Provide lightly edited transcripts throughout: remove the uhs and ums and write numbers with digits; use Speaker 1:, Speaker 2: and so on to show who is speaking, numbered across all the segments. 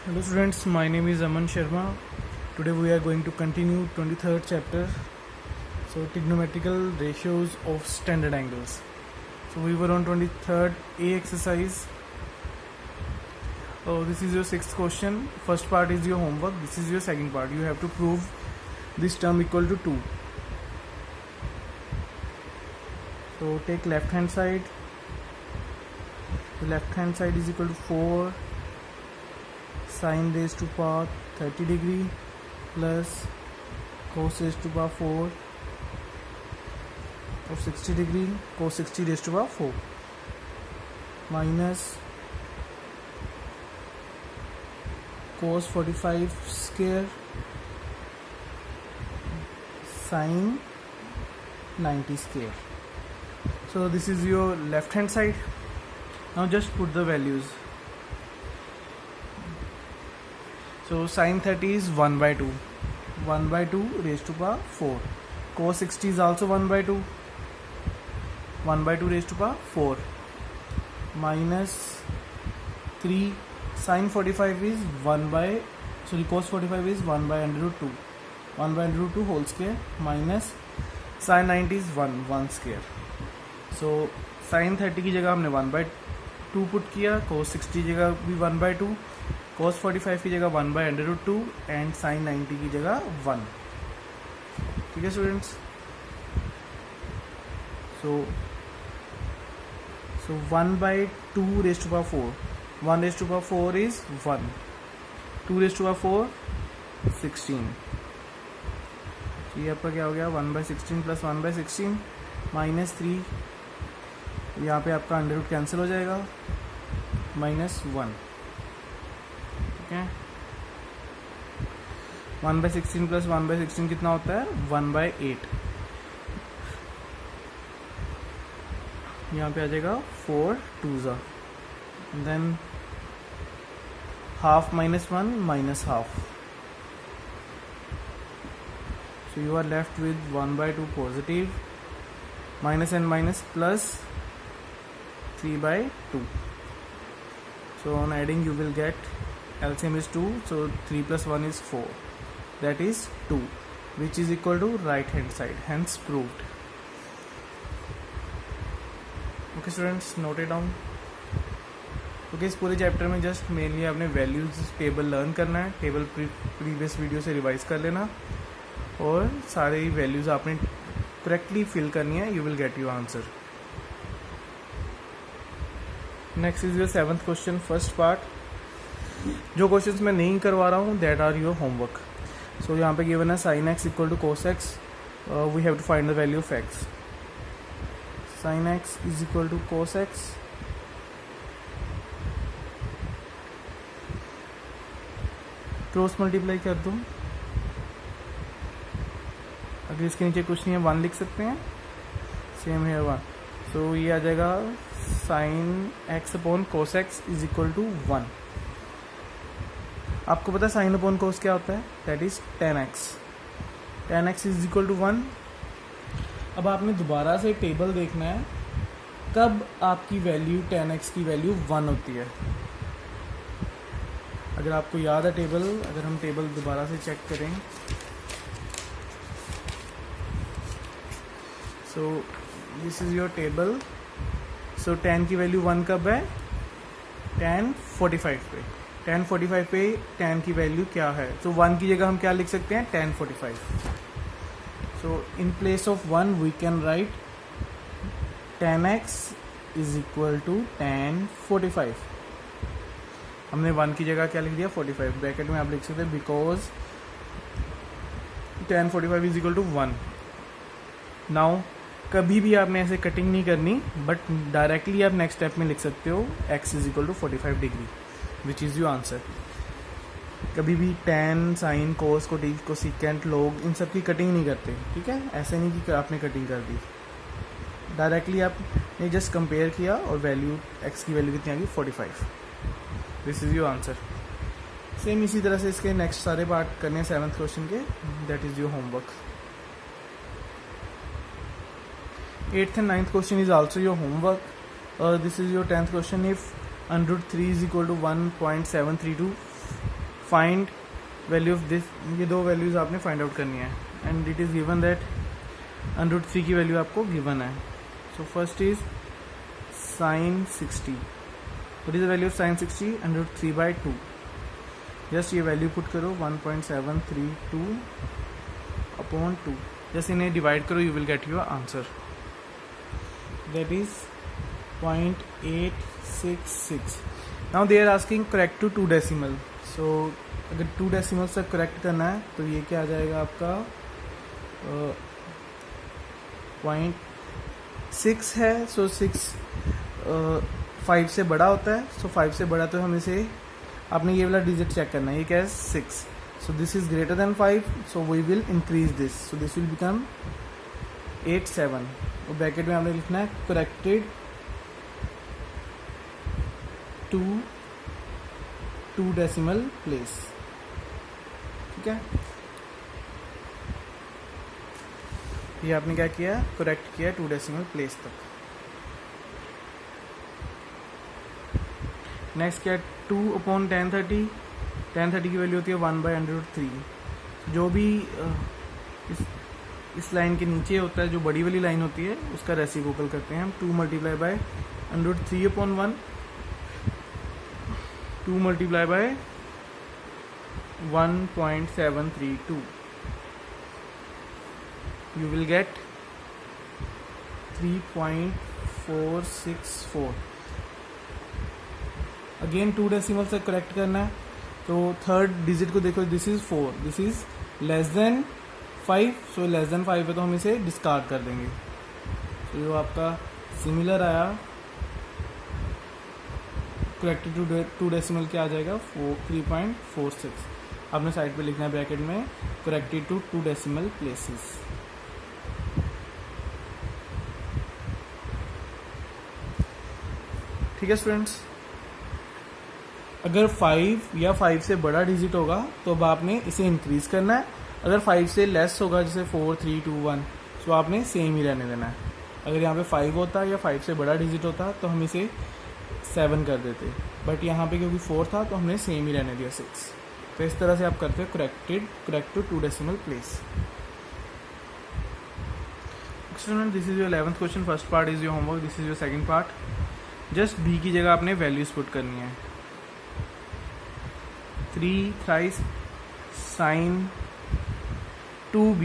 Speaker 1: Hello students, my name is Aman Sharma. Today we are going to continue 23rd chapter. So trigonometrical ratios of standard angles. So we were on 23rd A exercise. Oh, this is your sixth question. First part is your homework. This is your second part. You have to prove this term equal to 2. So take left hand side. The left hand side is equal to 4 sine raised to power 30 degree plus cos raised to power 4 of 60 degree cos 60 raised to power 4 minus cos 45 square sine 90 square. So this is your left hand side. Now just put the values. So sine 30 is 1 by 2. 1 by 2 raised to power 4. Cos 60 is also 1 by 2. 1 by 2 raised to power 4. Minus 3. Sine 45 is 1 by, cos 45 is 1 by under root 2. 1 by under root 2 whole square minus sine 90 is 1 square. So sine 30 की जगह हमने 1 by 2 put किया, cos 60 की जगह भी 1 by 2, cos 45 की जगह 1 by under root 2 and sin 90 की जगह 1. ठीक है students. So 1 by 2 raised to power 4. 1 raised to power 4 is 1. 2 raised to power 4 16. तो ये आपका क्या हो गया 1 by 16 प्लस 1 by 16 माइनस 3. यहाँ पे आपका अंडर रूट कैंसिल हो जाएगा माइनस 1. ठीक है. 1 by 16 प्लस 1 by 16 कितना होता है 1 by 8. यहाँ पे आ जाएगा 4 2s, then half minus 1 minus half. So you are left with 1 by 2 positive minus and minus plus 3 by 2. So on adding you will get LCM is 2, so 3 plus 1 is 4, that is 2, which is equal to right hand side, hence proved. Okay students, note it down. Okay, इस पूरे chapter में just mainly आपने values table learn करना है. Table previous video से revise कर लेना और सारे वैल्यूज आपने करेक्टली फिल करनी है. You will get your answer. Next is your 7th question, first part. जो क्वेश्चंस मैं नहीं करवा रहा हूँ that are your homework. So यहाँ पे गिवन है sine x equal to cos x. We have to find the value of x. Sine x is equal to cos x. Cross multiply कर दूँ. अगर इसके नीचे कुछ नहीं है 1 लिख सकते हैं. सेम है 1. सो ये आ जाएगा sine x upon cos x is equal to 1. आपको पता है साइन अपॉन कोस क्या होता है, that is tan x. Tan x is equal to 1. अब आपने दोबारा से टेबल देखना है कब आपकी वैल्यू टेन एक्स की वैल्यू 1 होती है. अगर आपको याद है टेबल, अगर हम टेबल दोबारा से चेक करें, सो this is your table. So tan की वैल्यू 1 कब है, tan 45 पे. tan 45 पे tan की वैल्यू क्या है, तो 1 की जगह हम क्या लिख सकते हैं tan 45. So in place of 1 we can write tan x is equal to tan 45. हमने 1 की जगह क्या लिख दिया 45. ब्रैकेट में आप लिख सकते हैं because tan 45 is equal to 1. Now कभी भी आपने ऐसे कटिंग नहीं करनी, बट डायरेक्टली आप नेक्स्ट स्टेप में लिख सकते हो x is equal to 45 degree, which is your answer. कभी भी tan, sine, cos, cosecant, log, इन सब की कटिंग नहीं करते. ठीक है, ऐसे नहीं कि आपने कटिंग कर दी. डायरेक्टली आपने जस्ट कंपेयर किया और वैल्यू x की वैल्यू कितनी आ गई 45. This is your answer. Same इसी तरह से इसके नेक्स्ट सारे पार्ट करने हैं 7th क्वेश्चन के. That is your homework. 8th and 9th question is also your homework. This is your 10th question. If under root 3 is equal to 1.732, find value of this, ये दो values आपने find out करनी है, and it is given that √3 की value आपको given है. So first is sin 60. What is the value of sin 60? √3/2. Just ये value put करो 1.732 अपॉन 2. जस्ट इन्हें डिवाइड करो, you will get your answer. That is 0.866. Now they are asking correct to 2 decimal. So अगर 2 decimal से correct करना है तो ये क्या आ जाएगा आपका 0.6 है. सो 6 5 से बड़ा होता है. सो 5 से बड़ा तो हम इसे, आपने ये वाला डिजिट चेक करना है, ये क्या है 6. So this is greater than 5, so we will increase this. So this will become 87. और ब्रैकेट में आपने लिखना है करेक्टेड टू 2 डेसिमल प्लेस. ठीक है, ये आपने क्या किया, करेक्ट किया 2 डेसिमल प्लेस तक. नेक्स्ट क्या, 2/1030. 1030 की वैल्यू होती है 1/√3. जो भी इस लाइन के नीचे होता है, जो बड़ी वाली लाइन होती है, उसका रेसिप्रोकल करते हैं हम. 2 × √3/1, 2 × 1.732. You will get 3.464. Again 2 decimal से करेक्ट करना है, तो थर्ड डिजिट को देखो, this is 4, this is less than 5. So less than 5 है तो हम इसे डिस्कार्ड कर देंगे. तो जो आपका सिमिलर आया करेक्टेड टू 2 डेसिमल क्या आ जाएगा 3.46. आपने साइड पे लिखना है ब्रैकेट में करेक्टेड टू 2 डेसिमल प्लेसेस. ठीक है स्टूडेंट्स, अगर 5 या 5 से बड़ा डिजिट होगा तो अब आपने इसे इंक्रीज करना है. अगर 5 से लेस होगा, जैसे 4 3 2 1, तो आपने सेम ही रहने देना है. अगर यहाँ पे 5 होता या 5 से बड़ा डिजिट होता तो हम इसे 7 कर देते, बट यहाँ पे क्योंकि 4 था तो हमने सेम ही रहने दिया 6. तो इस तरह से आप करते हो correct to 2 decimal place. Student, this is your 11th question. First part is your homework, this is your second part. Just B की जगह आपने वैल्यूज पुट करनी है. 3 thrice sin 2b,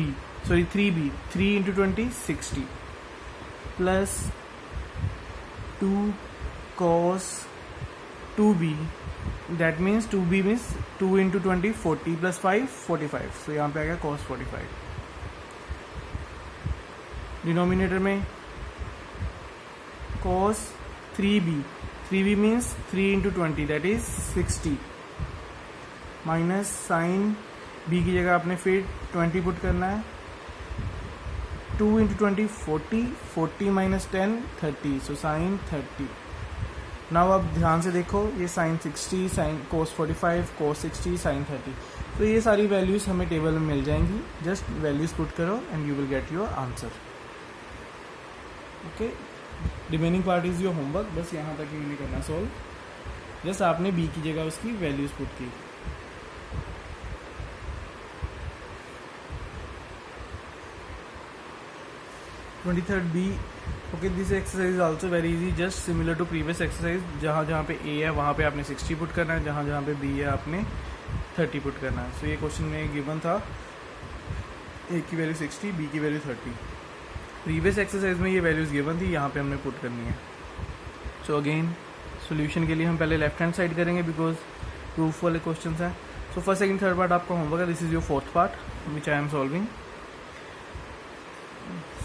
Speaker 1: sorry 3b, 3 × 20 60 plus 2 cos 2b, that means 2b means 2 × 20 40 plus 5 45. so यहाँ पे आ गया cos 45. Denominator में cos 3b, 3b means 3 × 20 that is 60 minus sine b की जगह आपने फिर 20 पुट करना है. 2 × 20 40, 40 माइनस 10 30, सो साइन 30. नाउ अब ध्यान से देखो, ये sine 60, sine cos 45, cos 60, sine 30. तो ये सारी वैल्यूज हमें टेबल में मिल जाएंगी. जस्ट वैल्यूज पुट करो and you will get your answer. Okay, remaining part is your homework. बस यहाँ तक ही नहीं करना सॉल्व. जस्ट आपने b की जगह उसकी वैल्यूज पुट की. Third B. Okay, this exercise is also very easy, just similar to previous exercise. जहाँ जहाँ पे A है वहाँ पे आपने 60 पुट करना है, जहाँ जहाँ पे B है आपने 30 पुट करना है. सो ये क्वेश्चन में गिवन था A की वैल्यू 60, B की वैल्यू 30. प्रीवियस एक्सरसाइज में ये वैल्यूज गिवन थी, यहाँ पे हमने पुट करनी है. सो अगेन सोल्यूशन के लिए हम पहले लेफ्ट हैंड साइड करेंगे बिकॉज प्रूफ वाले क्वेश्चन हैं. So first second third part आपका होमवर्क है. This is your fourth part which I am solving.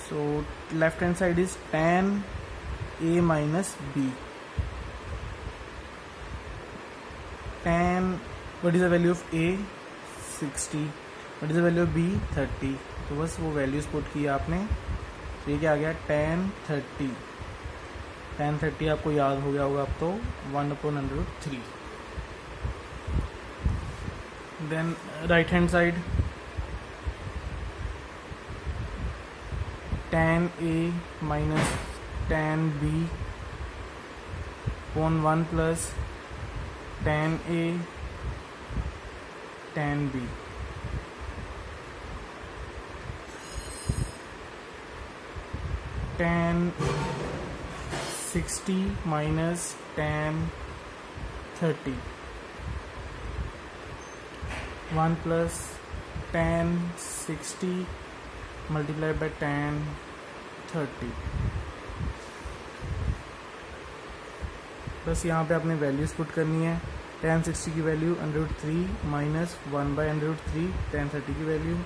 Speaker 1: So left hand side is tan a minus b. Tan, what is the value of a? 60. What is the value of b? 30. तो बस वो values put की आपने. तो ये क्या आ गया tan 30. tan 30 आपको याद हो गया होगा अब तो 1/√3. Then right hand side tan a minus tan b upon 1 plus tan a tan b. Tan 60 minus tan 30. 1 plus tan 60 multiplied by tan 30. बस यहाँ पे आपने वैल्यूज पुट करनी है. tan 60 की वैल्यू √3 माइनस 1 बाई √3 tan 30 की वैल्यू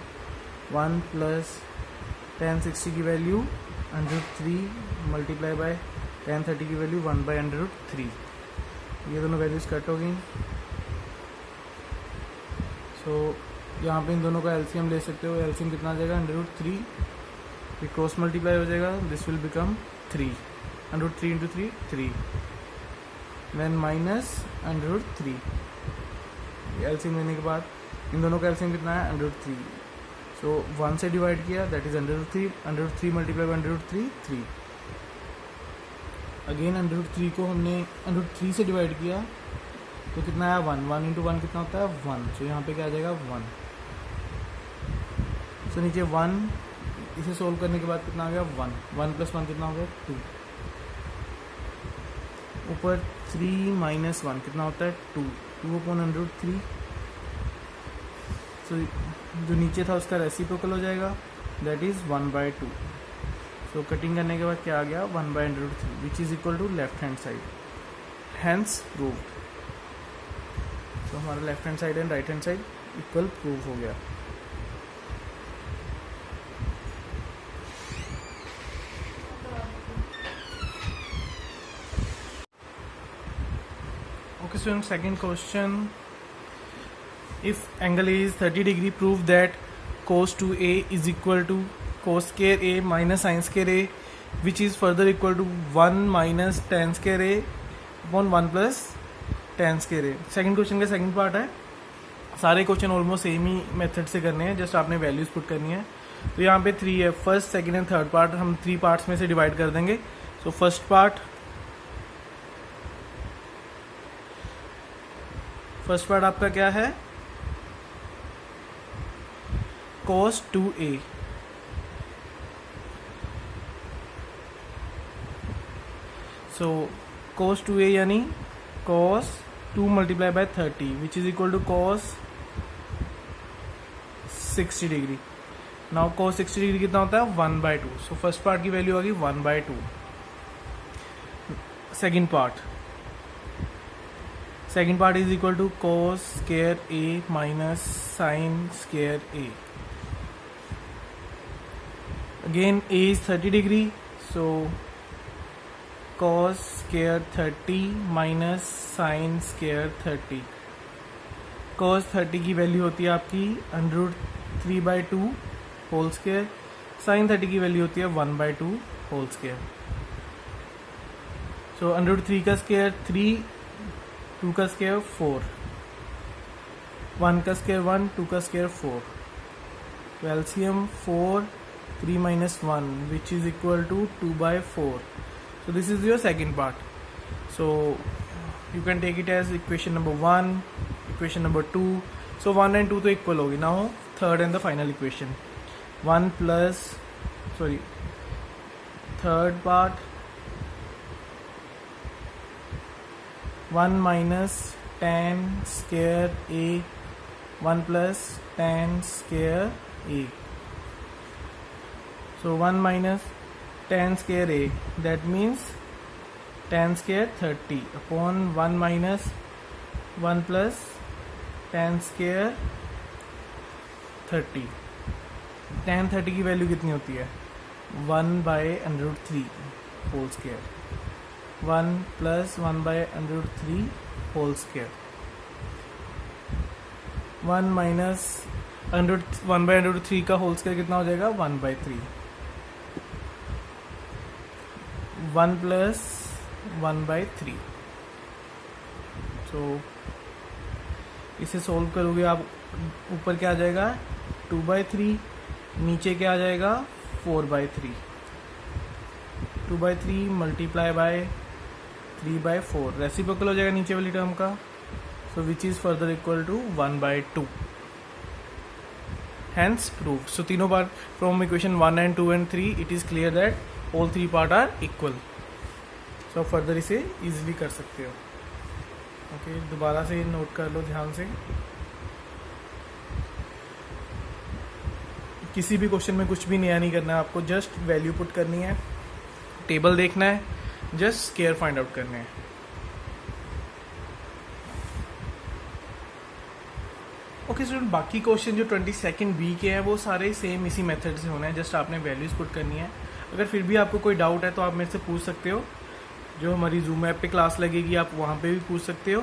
Speaker 1: 1 प्लस tan 60 की value √3 multiply by tan 30 की वैल्यू 1 बाई √3. ये दोनों वैल्यूज कट हो गई. सो यहाँ पे इन दोनों का एलसीएम ले सकते हो. एलसीएम कितना आ जाएगा? √3. ये क्रॉस मल्टीप्लाई हो जाएगा. This will become 3. √3 into 3 3. Then minus √3. LCM लेने के बाद इन दोनों का एलसीएम कितना है? √3. सो 1 से डिवाइड किया, that is √3 multiply by √3 3. Again √3 को हमने √3 से डिवाइड किया तो कितना आया? 1 इंटू 1 कितना होता है? 1. सो यहाँ पे क्या आ जाएगा? 1. सो नीचे 1, इसे सोल्व करने के बाद कितना आ गया? 1 प्लस 1 कितना हो गया? 2. ऊपर 3 माइनस 1 कितना होता है? 2 अपॉन √3. सो जो नीचे था उसका रेसिप्रोकल हो जाएगा, दैट इज 1/2. सो कटिंग करने के बाद क्या आ गया? 1/√3 which is equal to left hand side. Hence proved. तो हमारा left hand side and right hand side equal prove हो गया. Okay, so in second question, if angle A is 30 degree, prove that cos 2A is equal to cos square A minus sin square A, which is further equal to 1 minus tan square A upon 1 plus tan square A. Second question का second part है. सारे question almost same ही method से करने हैं, just आपने values put करनी है. तो यहाँ पे 3 है. First, second and third part हम 3 पार्ट्स में से डिवाइड कर देंगे. सो फर्स्ट पार्ट आपका क्या है? cos 2A. सो cos 2A यानी cos 2 multiply by 30 which is equal to cos 60 degree. Now cos 60 degree कितना होता है? 1/2. सो फर्स्ट पार्ट की वैल्यू आ गई 1/2. Second part is equal to cos square A minus sin square A. Again A is 30 degree, so cos square 30 minus sin square 30. cos 30 की value होती है आपकी √3/2 होल स्क्वायर. sin 30 की value होती है 1/2 होल स्क्वायर. सो √3 का स्क्वायर 3, 2 का square 4, 1 का स्क्वायर 1, 2 का स्क्वायर 4. तो LCM 4, 3 minus 1 which is equal to 2/4. So this is your second part. So you can take it as equation number 1, equation number 2. So 1 and 2 तो equal होगी. Now third and the final equation. Third part 1 minus tan square A 1 plus tan square A. So 1 minus tan square A, that means tan square 30 upon 1 minus 1 plus tan square 30. tan 30 की value कितनी होती है? 1/√3 whole square. 1 plus 1/√3 whole square. 1 minus 1/√3 का whole square कितना हो जाएगा? 1/3. 1 plus 1/3. सो इसे solve करोगे आप, ऊपर क्या आ जाएगा? 2/3. नीचे क्या आ जाएगा? 4/3. 2/3 मल्टीप्लाई बाय 3/4. रेसिप्रोकल हो जाएगा नीचे वाली टर्म का. So which is further equal to 1/2. hence proved. So तीनों बार from equation 1 and 2 and 3 it is clear that all three part are equal. So further इसे easily कर सकते हो. ओके दोबारा से नोट कर लो ध्यान से. किसी भी क्वेश्चन में कुछ भी नया नहीं करना है आपको, जस्ट वैल्यू पुट करनी है, टेबल देखना है, जस्ट स्केयर फाइंड आउट करने हैं. ओके स्टूडेंट, बाकी क्वेश्चन जो 22nd बी के हैं वो सारे सेम इसी मेथड से होना है, जस्ट आपने वैल्यूज पुट करनी है. अगर फिर भी आपको कोई डाउट है तो आप मेरे से पूछ सकते हो. जो हमारी जूम ऐप पे क्लास लगेगी आप वहाँ पे भी पूछ सकते हो.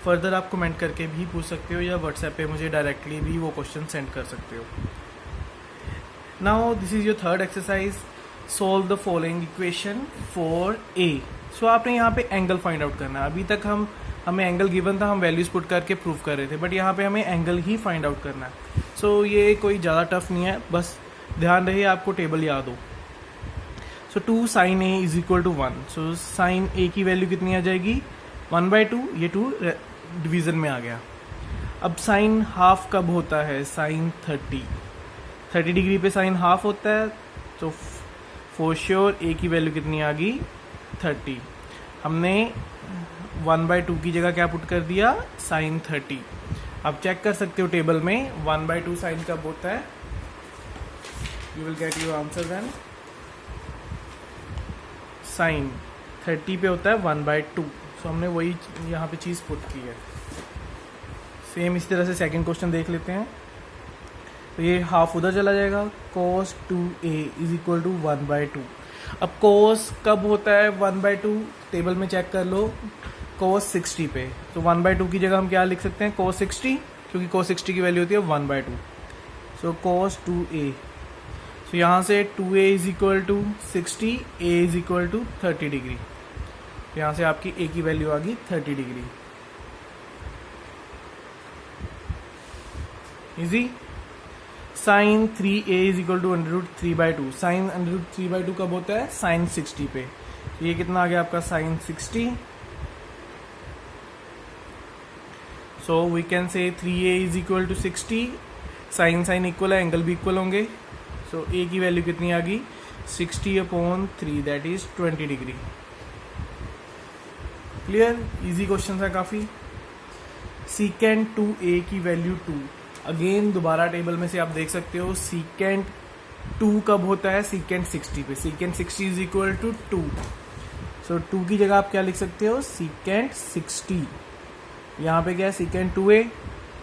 Speaker 1: फर्दर आप कमेंट करके भी पूछ सकते हो या व्हाट्सएप पे मुझे डायरेक्टली भी वो क्वेश्चन सेंड कर सकते हो. Now this is your third exercise. Solve the following equation for a. So आपने यहाँ पे एंगल फाइंड आउट करना है. अभी तक हमें एंगल गिवन था, हम वैल्यूज पुट करके प्रूव कर रहे थे, बट यहाँ पे हमें एंगल ही फाइंड आउट करना है. सो ये कोई ज़्यादा टफ नहीं है, बस ध्यान रहे आपको टेबल याद हो. So 2 sin a is equal to 1. So sine a की वैल्यू कितनी आ जाएगी 1/2. ये 2 डिवीजन में आ गया. अब साइन हाफ कब होता है, साइन 30 डिग्री पे साइन हाफ होता है. तो फॉर श्योर ए की वैल्यू कितनी आ गई 30. हमने 1/2 की जगह क्या पुट कर दिया, साइन 30. आप चेक कर सकते हो टेबल में 1/2 साइन कब होता है. You will get your answer then. Sine 30 पे होता है 1/2. सो हमने वही यहाँ पे चीज़ पुट की है. सेम इस तरह से सेकंड क्वेश्चन देख लेते हैं. तो ये हाफ उधर चला जाएगा. cos 2a is equal to 1/2. अब cos कब होता है 1/2, टेबल में चेक कर लो. cos 60 पे, तो 1/2 की जगह हम क्या लिख सकते हैं cos 60, क्योंकि cos 60 की वैल्यू होती है 1/2. सो cos 2a. सो यहाँ से 2a is equal to 60, a is equal to 30 degree. यहाँ से आपकी a की वैल्यू आ गई 30 degree. Easy. Sine 3a is equal to √3/2. Sine √3/2 कब होता है, साइन 60 पे. ये कितना आ गया आपका sign 60. So we can say 3a is equal to 60. Sine equal है, एंगल भी इक्वल होंगे. सो a की वैल्यू कितनी आ गई 60/3, that is 20 degree. Clear, easy question है काफी. सीकेंट 2a की वैल्यू 2. अगेन दोबारा टेबल में से आप देख सकते हो सीकेंट 2 कब होता है, सीकेंट 60 पे. Secant 60 is equal to 2. So 2 की जगह आप क्या लिख सकते हो, सीकेंट 60. यहाँ पे क्या है, सीकेंट 2a.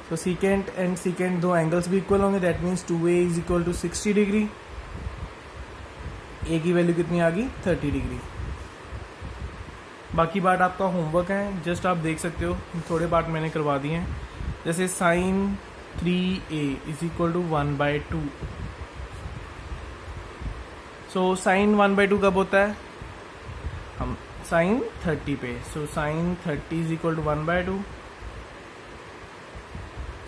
Speaker 1: तो सीकेंट एंड सीकेंट दो एंगल्स भी इक्वल होंगे, that means 2a is equal to 60 degree. a की वैल्यू कितनी आ गई 30 डिग्री. बाकी पार्ट आपका होमवर्क है, जस्ट आप देख सकते हो. थोड़े पार्ट मैंने करवा दिए हैं, जैसे sine 3a is equal to 1/2. So sine 1/2 कब होता है, हम साइन 30 पे. So sine 30 is equal to 1/2.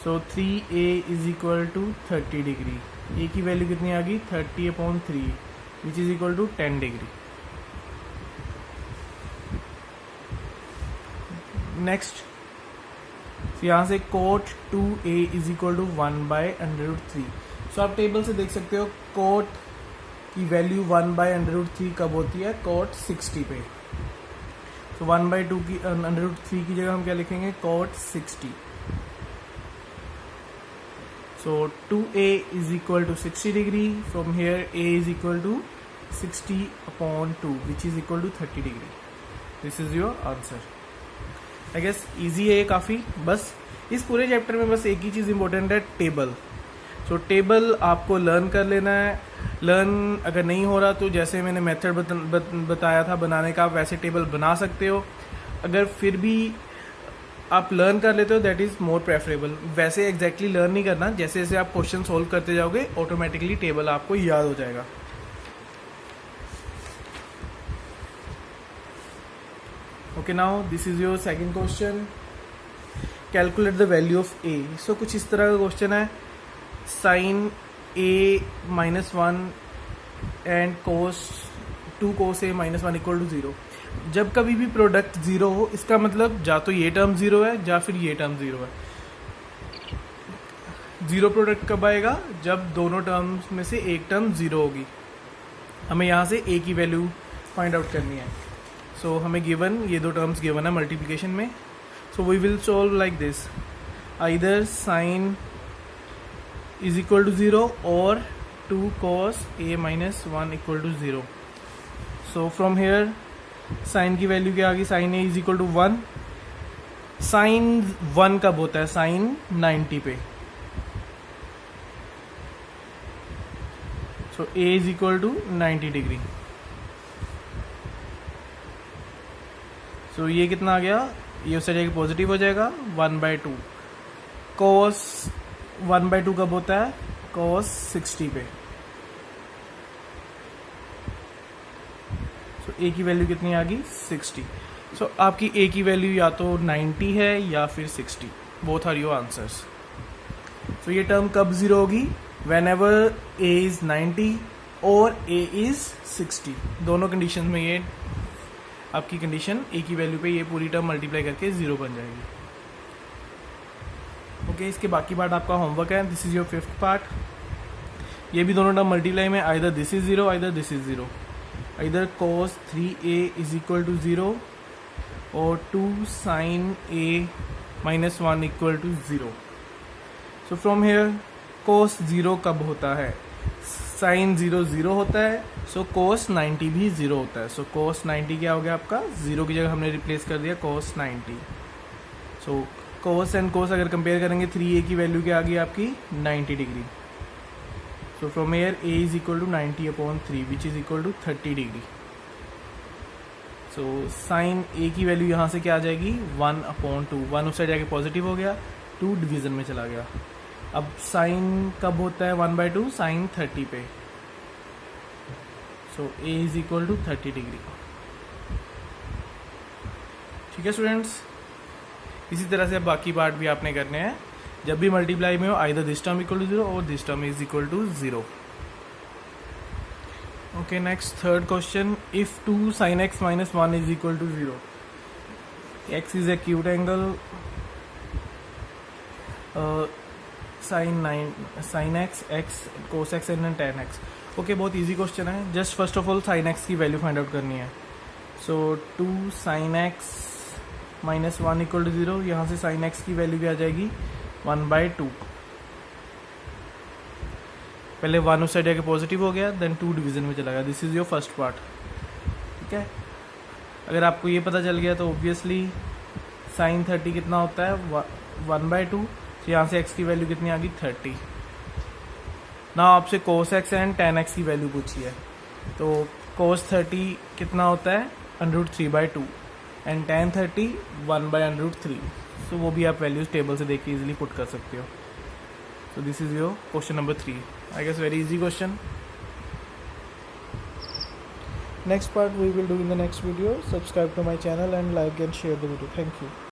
Speaker 1: So 3a is equal to 30 degree. a की वैल्यू कितनी आ गई 30/3, which is equal to 10 degree. Next यहाँ से cot 2a is equal to 1/√3. So आप टेबल से देख सकते हो cot की वैल्यू 1/√3 कब होती है, cot 60 पे. सो 1/2 की √3 की जगह हम क्या लिखेंगे cot 60. So 2a is equal to 60 degree. From here a is equal to 60/2 which is equal to 30 degree. This is your answer. I guess easy है ये काफ़ी. बस इस पूरे चैप्टर में बस एक ही चीज़ इंपॉर्टेंट है, टेबल. सो टेबल आपको लर्न कर लेना है. लर्न अगर नहीं हो रहा तो जैसे मैंने मेथड बताया था बनाने का, आप वैसे टेबल बना सकते हो. अगर फिर भी आप लर्न कर लेते हो दैट इज़ मोर प्रेफरेबल. वैसे एग्जैक्टली लर्न नहीं करना, जैसे जैसे आप क्वेश्चन सोल्व करते जाओगे ऑटोमेटिकली टेबल आपको याद हो जाएगा. Okay, now this is your second question. Calculate the value of a. So कुछ इस तरह का क्वेश्चन है. sin a -1 and cos 2 cos a -1 equal to 0. जब कभी भी प्रोडक्ट 0 हो, इसका मतलब या तो ये टर्म 0 है या फिर ये टर्म 0 है. ज़ीरो प्रोडक्ट कब आएगा? जब दोनों टर्म्स में से एक टर्म ज़ीरो होगी। हमें यहाँ से ए की वैल्यू फाइंड आउट करनी है। सो हमें गिवन ये दो टर्म्स गिवन है मल्टीप्लिकेशन में। So we will solve like this, either sine is equal to 0 और 2 cos a minus 1 equal to 0। So from here sine की वैल्यू क्या आ गई? Sine a is equal to 1। Sine 1 कब होता है? साइन 90 पे। So a is equal to 90 degree. So ये कितना आ गया? ये उससे जाके पॉजिटिव हो जाएगा 1/2। cos 1/2 कब होता है? cos 60 पे। सो a की वैल्यू कितनी आ गई? 60। सो आपकी a की वैल्यू या तो 90 है या फिर 60, बोथ आर योर आंसर्स। सो ये टर्म कब जीरो होगी? वेन एवर a इज 90 और a इज 60। दोनों कंडीशन में ये आपकी कंडीशन a की वैल्यू पे ये पूरी टर्म मल्टीप्लाई करके जीरो बन जाएगी। ओके, इसके बाकी पार्ट आपका होमवर्क है। This is your 5th part. ये भी दोनों टर्म मल्टीप्लाई में either this is zero either this is zero, either cos 3a is equal to 0 और 2 sin a minus 1 equal to 0। So from here cos 0 कब होता है? sin 0 0 होता है। सो cos 90 भी 0 होता है। सो cos 90 क्या हो गया आपका? 0 की जगह हमने रिप्लेस कर दिया cos 90। So cos and cos अगर कंपेयर करेंगे 3a की वैल्यू क्या आ गई आपकी? 90 degree. So from here a is equal to 90/3 which is equal to 30 degree. So sine a की वैल्यू यहाँ से क्या आ जाएगी? 1/2। 1 उस साइड जाके पॉजिटिव हो गया, 2 डिवीजन में चला गया। अब साइन कब होता है 1/2? साइन 30 पे। So a is equal to 30 degree. ठीक है स्टूडेंट्स, इसी तरह से अब बाकी पार्ट भी आपने करने हैं। जब भी मल्टीप्लाई में हो either this term equal to 0 और this term is equal to 0। Okay, next third question, if 2 sin x minus 1 is equal to 0, x is acute angle, sin x, x cos x and tan x। Okay, बहुत easy question है। Just first of all sin x की value find out करनी है। So 2 sin x minus 1 equal to 0, यहाँ से sin x की value भी आ जाएगी 1/2। पहले 1 उस साइड जाके पॉजिटिव हो गया, देन 2 डिवीजन में चला गया। This is your first part. ठीक है, अगर आपको ये पता चल गया तो ऑब्वियसली साइन 30 कितना होता है? 1/2। तो यहाँ से x की वैल्यू कितनी आ गई? 30। ना आपसे cos x and tan x की वैल्यू पूछी है, तो cos 30 कितना होता है? √3/2 एंड tan 30 1/√3। सो वो भी आप वैल्यूज टेबल से देख के इजीली पुट कर सकते हो। सो this is your question number 3। I guess very easy question. Next part we will do in the next video. Subscribe to my channel and like and share the video. Thank you.